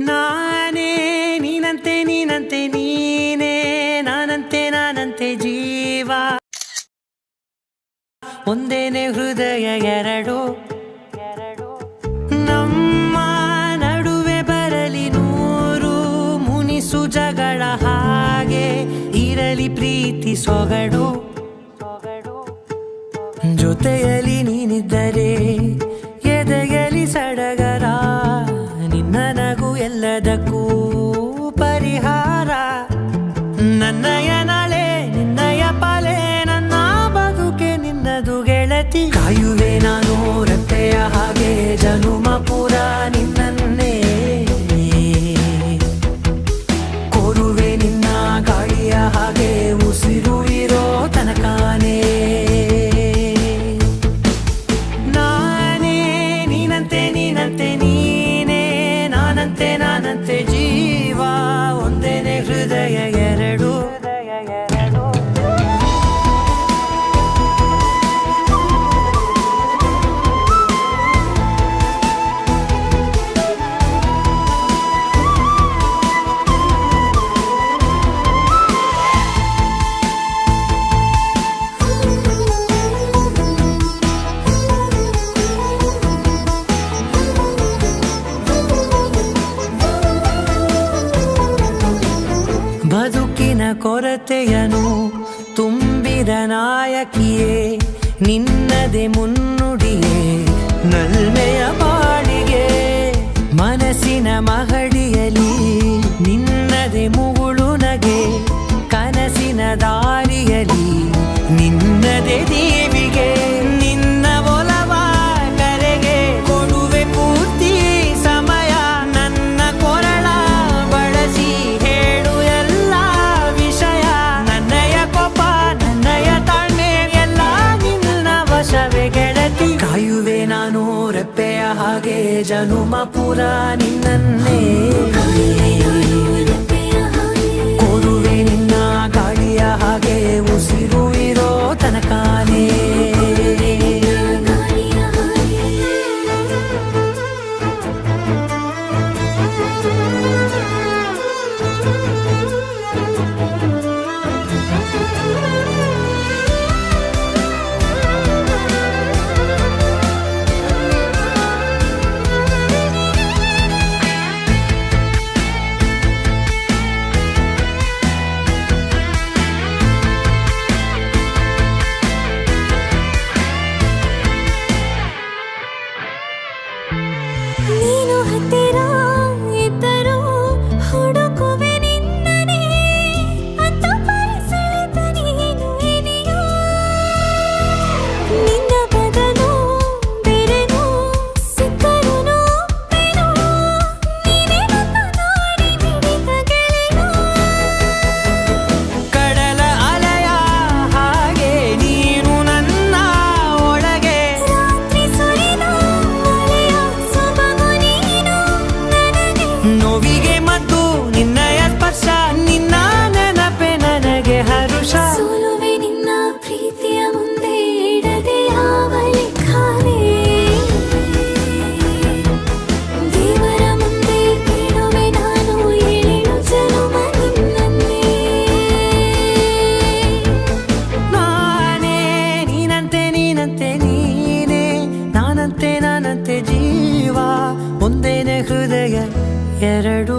ನಾನೇ ನೀನಂತೆ ನೀನಂತೆ ನೀನೇ ನಾನಂತೆ ನಾನಂತೆ ಜೀವ ಒಂದೇನೆ ಹೃದಯ ಎರಡು ನಮ್ಮ ನಡುವೆ ಬರಲಿ ನೂರು ಮುನಿಸು ಜಗಳ ಹಾಗೆ ಇರಲಿ ಪ್ರೀತಿ ಸೊಗಡು ಜೊತೆಯಲ್ಲಿ ನೀನಿದ್ದರೆ ಎದೆಯಲಿ ಸಡಗರ ನಿನ್ನ ನಗು ಎಲ್ಲದಕ್ಕೂ ಪರಿಹಾರ ನನ್ನಯ ನಾಳೆ ನಿನ್ನಯ ಪಾಲೆ ನನ್ನ ಬದುಕೆ ನಿನ್ನದು ಗೆಳತಿ ಕಾಯುವೆ ನಾನು ರಟ್ಟೆಯ ಹಾಗೆ ಜನುಮ ಪೂರ ನಿನ್ನನ್ನೇ ಕೋರುವೆ ನಿನ್ನ ಗಾಳಿಯ ಹಾಗೆ ಉಸಿರು ಇರೋ ತನಕಾನೇ ನೀನಂತೆ ನೀನೇ ನಾನಂತೆ ನಾನಂತೆ ಜೀವ ಒಂದೇನೆ ಹೃದಯ ಎರಡು ಬದುಕಿನ ಕೊರತೆಯನು ತುಂಬಿದ ನಾಯಕಿಯೇ ನಿನ್ನದೆ ಮುನ್ನುಡಿಯೇ ನಲ್ಮೆಯ ಬಾಳಿಗೆ ಮನಸ್ಸಿನ ಮಹಡಿಯಲಿ ನಿನ್ನದೆ ಮುಗುಳು ನಗೆ ಕನಸಿನ ದಾರಿಯಲಿ ನಿನ್ನದೆ ದೇವಿಗೆ ನಿನ್ನ ಒಲವ ಕರೆಗೆ ಕೊಡುವೆ ಪೂರ್ತಿ ಸಮಯ ನನ್ನ ಕೊರಳ ಬಳಸಿ ಹೇಳು ಎಲ್ಲ ವಿಷಯ ನನ್ನಯ ಕೋಪ ನನ್ನಯ ತಾಳ್ಮೆ ಎಲ್ಲ ನಿನ್ನ ವಶವೇ ಗೆಳತಿ ಕಾಯುವೆ ನಾನು ರೆಪ್ಪೆಯ ಹಾಗೆ ಜನುಮ ಪುರ ನಿನ್ನನ್ನೇ ಕೋರುವೆ ನಿನ್ನ ಗಾಳಿಯ ಹಾಗೆ ಉಸಿರು ಇರೋ ತನಕಾನೇ ನೀನು ಹತ್ತಿರ ಇದ್ದರೂ ಹುಡುಕುವೆ ನಿನ್ನನೇ ಅಂತ ಪರಿಸಳಿತ ನೀನು ಇದೆಯಾ ನಿನ್ನ ಬದಲು ಬೇರೆನೋ ಸಿಕ್ಕರೂ ಒಪ್ಪೆನೋ ನೀನೇ ನನ್ನ ನಾಡಿ ಮಿಡಿತ ಗೆಳೆಯ ಕಡಲ ಅಲೆಯ ಹಾಗೆ ನೀನು ನನ್ನ ಒಳಗೆ ರಾತ್ರಿ ಸುರಿದ ಮಳೆಯ ಸೊಬಗು ನೀನು ನನಗೆ ನೋವಿಗೆ ಮತ್ತು ನಿನ್ನಯ ಸ್ಪರ್ಶ ನಿನ್ನ ನೆನಪೆ ನನಗೆ ಹರುಷ ಸೋಲುವೆ ನಿನ್ನ ಪ್ರೀತಿಯ ಮುಂದೆ ಇಡದೆ ಯಾವ ಲೆಕ್ಕವೇ ದೇವರ ಮುಂದೆ ಬಿಡುವೆ ನಾನು ಏಳು ಜನುಮ ನಿನ್ನನ್ನೇ ನಾನೇ ನೀನಂತೆ ನೀನಂತೆ ನೀನೇ ನಾನಂತೆ ನಾನಂತೆ ಜೀವ ಒಂದೇನೆ ಹೃದಯ ಎರಡು